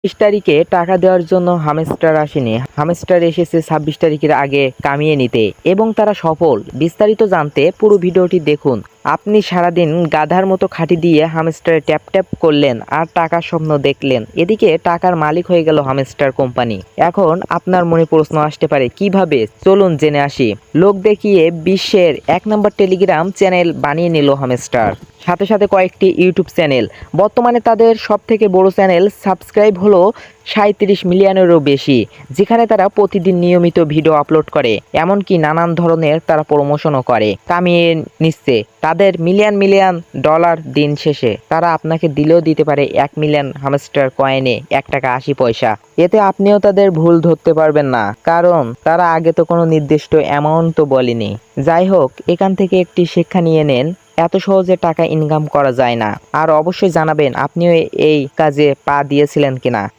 ২০ তারিখে টাকা দেওয়ার জন্য হামস্টার আসেনি, হামস্টার এসেছে ২৬ তারিখের আগে কামিয়ে নিতে এবং তারা সফল। বিস্তারিত জানতে পুরো ভিডিওটি দেখুন। আপনি সারাদিন গাধার মতো খাঁটি দিয়ে হামস্টারে ট্যাপ ট্যাপ করলেন আর টাকার স্বপ্ন দেখলেন, এদিকে টাকার মালিক হয়ে গেল হামস্টার কোম্পানি। এখন আপনার মনে প্রশ্ন আসতে পারে কিভাবে, চলুন জেনে আসি। লোক দেখিয়ে বিশ্বের ১ নম্বর টেলিগ্রাম চ্যানেল বানিয়ে নিল হামস্টার, সাথে সাথে কয়েকটি ইউটিউব চ্যানেল। বর্তমানে তাদের সব থেকে বড় চ্যানেল সাবস্ক্রাইব হলো ৩৭ মিলিয়নেরও বেশি, যেখানে তারা প্রতিদিন নিয়মিত ভিডিও আপলোড করে, এমনকি নানান ধরনের তারা প্রমোশনও করে, কামিয়ে নিচ্ছে তাদের মিলিয়ন মিলিয়ন ডলার। দিন শেষে তারা আপনাকে দিলেও দিতে পারে ১ মিলিয়ন হামস্টার কয়েনে ১ টাকা ৮০ পয়সা। এতে আপনিও তাদের ভুল ধরতে পারবেন না, কারণ তারা আগে তো কোনো নির্দিষ্ট অ্যামাউন্ট তো বলেনি। যাই হোক, এখান থেকে একটি শিক্ষা নিয়ে নেন, এত সহজে টাকা ইনকাম করা যায় না। আর অবশ্যই জানাবেন আপনিও এই কাজে পা দিয়েছিলেন কিনা।